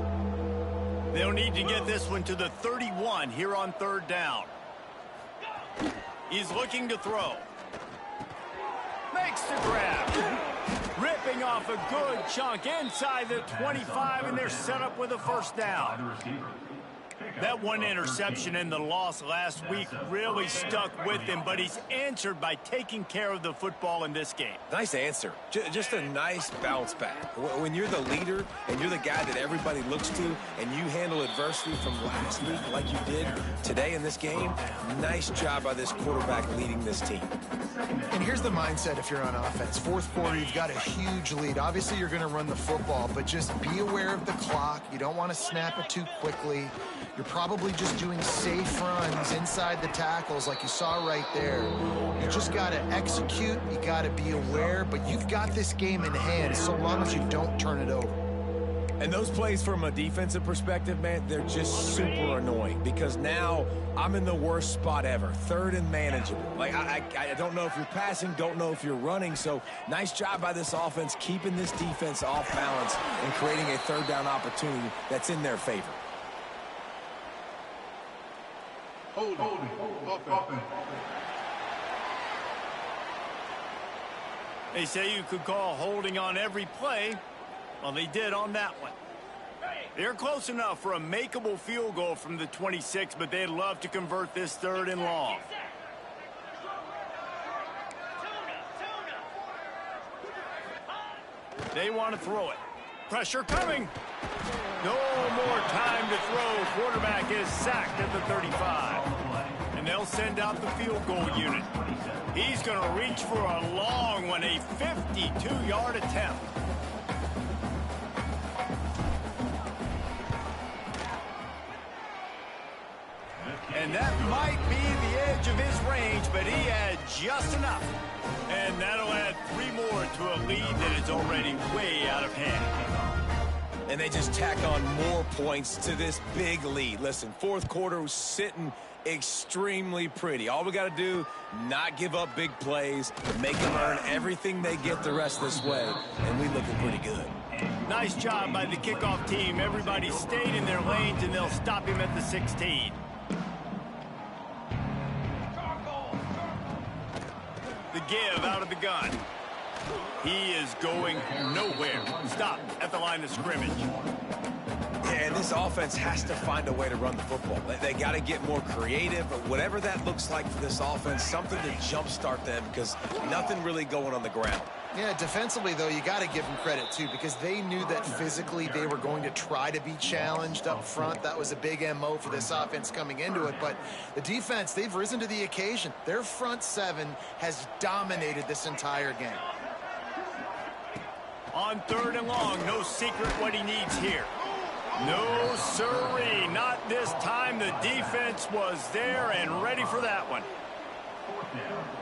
They'll need to get this one to the 31 here on third down. He's looking to throw. Makes the grab. Ripping off a good chunk inside the 25, and they're set up with a first down. That one interception and the loss last week really stuck with him, but he's answered by taking care of the football in this game. Nice answer. Just a nice bounce back. When you're the leader and you're the guy that everybody looks to and you handle adversity from last week like you did today in this game, nice job by this quarterback leading this team. And here's the mindset if you're on offense. Fourth quarter, you've got a huge lead. Obviously, you're going to run the football, but just be aware of the clock. You don't want to snap it too quickly. You're probably just doing safe runs inside the tackles like you saw right there. You just got to execute. You got to be aware, but you've got this game in hand so long as you don't turn it over. And those plays from a defensive perspective, man, they're just super annoying because now I'm in the worst spot ever, third and manageable. Like, I don't know if you're passing, don't know if you're running, so nice job by this offense keeping this defense off balance and creating a third down opportunity that's in their favor. They say you could call holding on every play. Well, they did on that one. They're close enough for a makeable field goal from the 26, but they'd love to convert this third and long. They want to throw it. Pressure coming. No more time to throw. Quarterback is sacked at the 35. And they'll send out the field goal unit. He's going to reach for a long one, a 52-yard attempt. And that might be the edge of his range, but he had just enough. And that'll add 3 more to a lead that is already way out of hand. And they just tack on more points to this big lead. Listen, fourth quarter was sitting extremely pretty. All we got to do, not give up big plays, make them earn everything they get the rest of this way, and we looking pretty good. Nice job by the kickoff team. Everybody stayed in their lanes, and they'll stop him at the 16. The give out of the gun. He is going nowhere. Stop at the line of scrimmage. Yeah, and this offense has to find a way to run the football. They got to get more creative, but whatever that looks like for this offense, something to jumpstart them because nothing really going on the ground. Yeah, defensively, though, you got to give them credit, too, because they knew that physically they were going to try to be challenged up front. That was a big MO for this offense coming into it. But the defense, they've risen to the occasion. Their front seven has dominated this entire game. On third and long, no secret what he needs here. No sirree, not this time. The defense was there and ready for that one.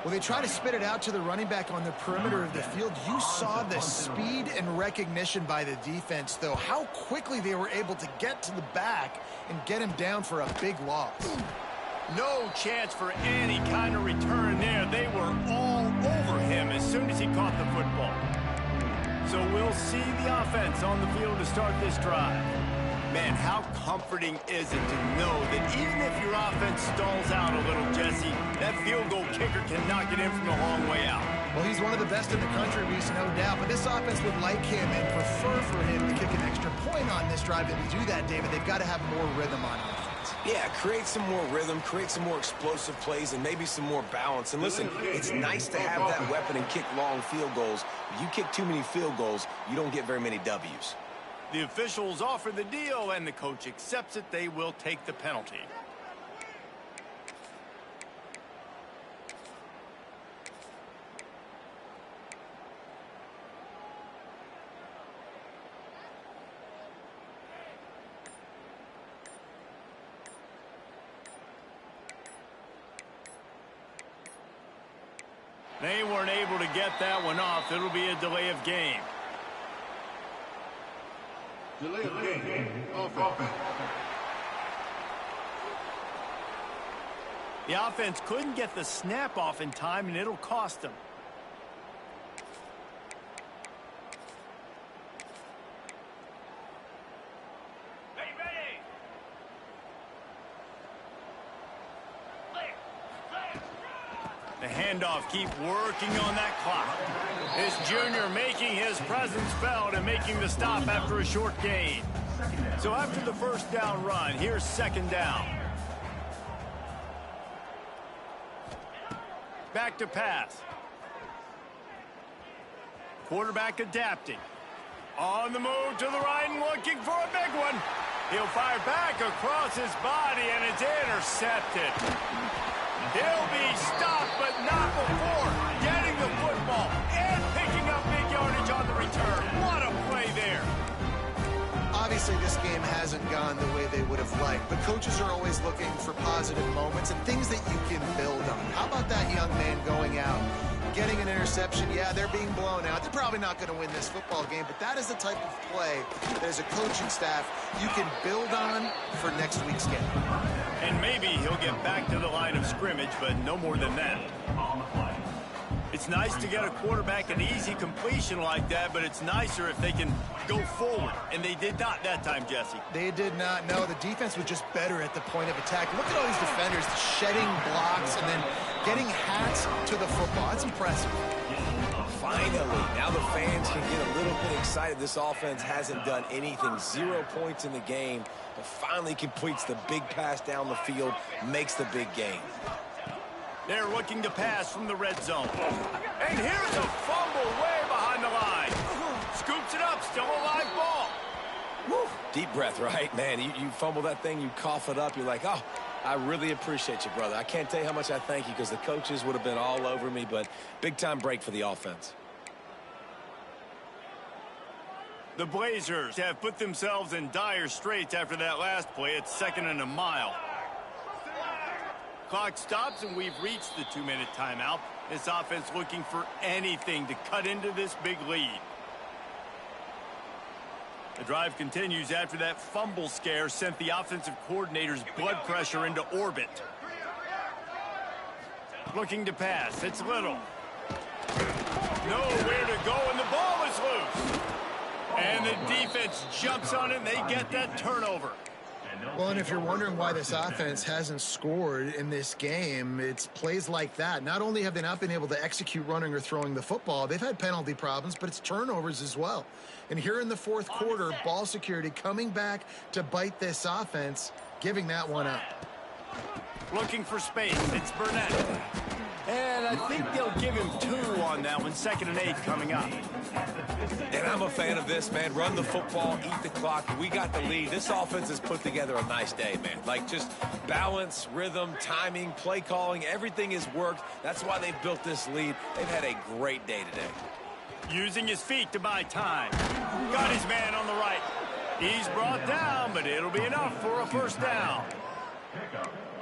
Well, they try to spit it out to the running back on the perimeter of the field. You saw the speed and recognition by the defense, though, how quickly they were able to get to the back and get him down for a big loss. No chance for any kind of return there. They were all over him as soon as he caught the football. So we'll see the offense on the field to start this drive. Man, how comforting is it to know that even if your offense stalls out a little, Jesse, that field goal kicker can knock it in from a long way out. Well, he's one of the best in the country, Reese, no doubt. But this offense would like him and prefer for him to kick an extra point on this drive. And to do that, David, they've got to have more rhythm on offense. Yeah, create some more rhythm, create some more explosive plays, and maybe some more balance. And listen, it's nice to have that weapon and kick long field goals. If you kick too many field goals, you don't get very many W's. The officials offer the deal, and the coach accepts it. They will take the penalty. They weren't able to get that one off. It'll be a delay of game. Delay of game. Offense. The offense couldn't get the snap off in time, and it'll cost them. The handoff, keep working on that clock. This junior making his presence felt and making the stop after a short gain. So after the first down run, here's second down. Back to pass. Quarterback adapting. On the move to the right and looking for a big one. He'll fire back across his body, and it's intercepted. He'll be stopped, but not before getting the football and picking up big yardage on the return. What a play there. Obviously, this game hasn't gone the way they would have liked, but coaches are always looking for positive moments and things that you can build on. How about that young man going out, getting an interception? Yeah, they're being blown out. They're probably not going to win this football game, but that is the type of play that as a coaching staff you can build on for next week's game. And maybe he'll get back to the line of scrimmage, but no more than that. It's nice to get a quarterback an easy completion like that, but it's nicer if they can go forward. And they did not that time, Jesse. They did not. No, the defense was just better at the point of attack. Look at all these defenders shedding blocks and then getting hats to the football. That's impressive. Finally, now the fans can get a little bit excited. This offense hasn't done anything. 0 points in the game, but finally completes the big pass down the field, makes the big game. They're looking to pass from the red zone. And here's a fumble way behind the line. Scoops it up, still a live ball. Woo. Deep breath, right? Man, you fumble that thing, you cough it up, you're like, oh, I really appreciate you, brother. I can't tell you how much I thank you because the coaches would have been all over me, but big-time break for the offense. The Blazers have put themselves in dire straits after that last play. It's 2nd and a mile. Clock stops, and we've reached the 2-minute timeout. This offense looking for anything to cut into this big lead. The drive continues after that fumble scare sent the offensive coordinator's blood pressure into orbit. Looking to pass. It's Little. Nowhere to go, and the ball is loose. And the defense jumps on it, and they get that turnover. Well, and if you're wondering why this offense hasn't scored in this game, it's plays like that. Not only have they not been able to execute running or throwing the football, they've had penalty problems, but it's turnovers as well. And here in the fourth quarter, ball security coming back to bite this offense, giving that one up. Looking for space. It's Burnett. And I think they'll give him 2 on that one. 2nd and 8 coming up. And I'm a fan of this, man. Run the football, eat the clock. We got the lead. This offense has put together a nice day, man. Like just balance, rhythm, timing, play calling, everything has worked. That's why they've built this lead. They've had a great day today. Using his feet to buy time. Got his man on the right. He's brought down, but it'll be enough for a first down.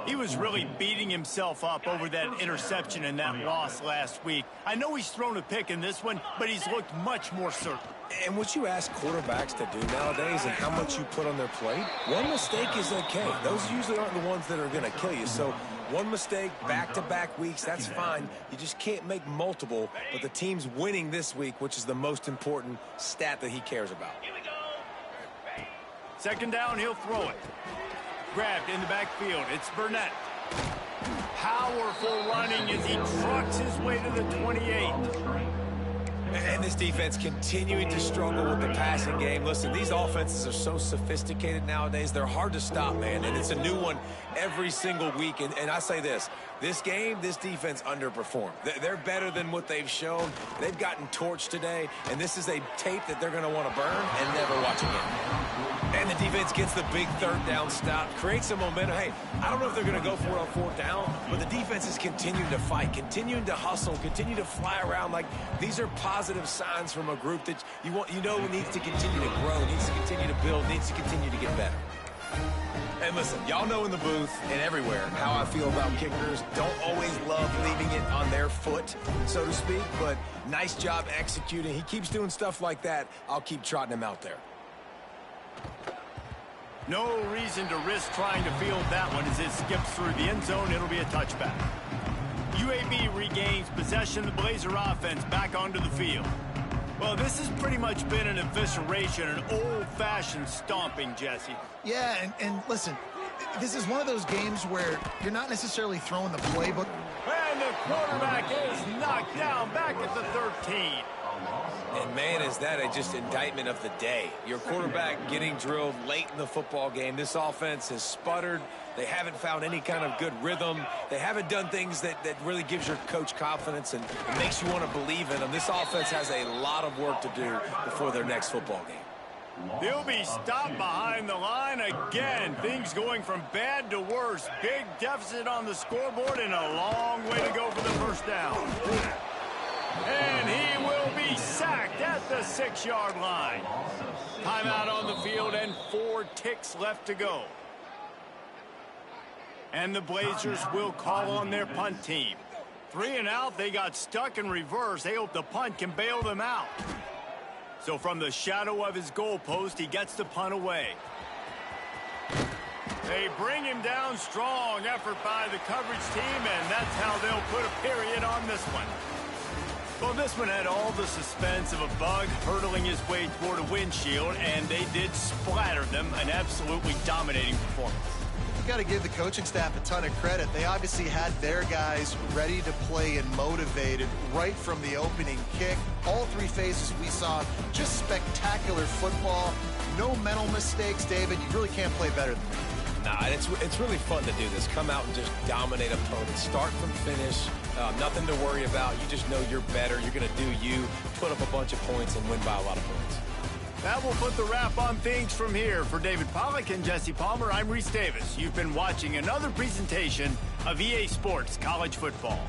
He was really beating himself up over that interception and that loss last week. I know he's thrown a pick in this one, but he's looked much more certain. And what you ask quarterbacks to do nowadays and how much you put on their plate, one mistake is okay. Those usually aren't the ones that are going to kill you. So one mistake, back-to-back weeks, that's fine. You just can't make multiple. But the team's winning this week, which is the most important stat that he cares about. Second down, he'll throw it. Grabbed in the backfield. It's Burnett. Powerful running as he trucks his way to the 28. And this defense continuing to struggle with the passing game. Listen, these offenses are so sophisticated nowadays. They're hard to stop, man. And it's a new one every single week. And I say this game, this defense underperformed. They're better than what they've shown. They've gotten torched today. And this is a tape that they're going to want to burn and never watch again. And the defense gets the big third down stop, creates some momentum. Hey, I don't know if they're going to go for it on fourth down, but the defense is continuing to fight, continuing to hustle, continue to fly around. Like, these are positive signs from a group that you know needs to continue to grow, needs to continue to build, needs to continue to get better. And listen, y'all know in the booth and everywhere how I feel about kickers. Don't always love leaving it on their foot, so to speak, but nice job executing. He keeps doing stuff like that. I'll keep trotting him out there. No reason to risk trying to field that one as it skips through the end zone. It'll be a touchback. UAB regains possession of the Blazer offense back onto the field. Well, this has pretty much been an evisceration, an old-fashioned stomping, Jesse. Yeah, and listen, this is one of those games where you're not necessarily throwing the playbook. And the quarterback is knocked down back at the 13. And, man, is that just indictment of the day. Your quarterback getting drilled late in the football game. This offense has sputtered. They haven't found any kind of good rhythm. They haven't done things that really gives your coach confidence and makes you want to believe in them. This offense has a lot of work to do before their next football game. They'll be stopped behind the line again. Things going from bad to worse. Big deficit on the scoreboard and a long way to go for the first down. And he will be sacked at the 6-yard line. Timeout on the field and 4 ticks left to go. And the Blazers will call on their punt team. 3 and out, they got stuck in reverse. They hope the punt can bail them out. So from the shadow of his goalpost, he gets the punt away. They bring him down. Strong effort by the coverage team, and that's how they'll put a period on this one. Well, this one had all the suspense of a bug hurtling his way toward a windshield, and they did splatter them. An absolutely dominating performance. You got to give the coaching staff a ton of credit. They obviously had their guys ready to play and motivated right from the opening kick. All 3 phases we saw, just spectacular football. No mental mistakes, David. You really can't play better than that. Nah, it's really fun to do this. Come out and just dominate opponents. Start from finish. Nothing to worry about. You just know you're better. You're going to do you, put up a bunch of points, and win by a lot of points. That will put the wrap on things from here. For David Pollack and Jesse Palmer, I'm Reese Davis. You've been watching another presentation of EA Sports College Football.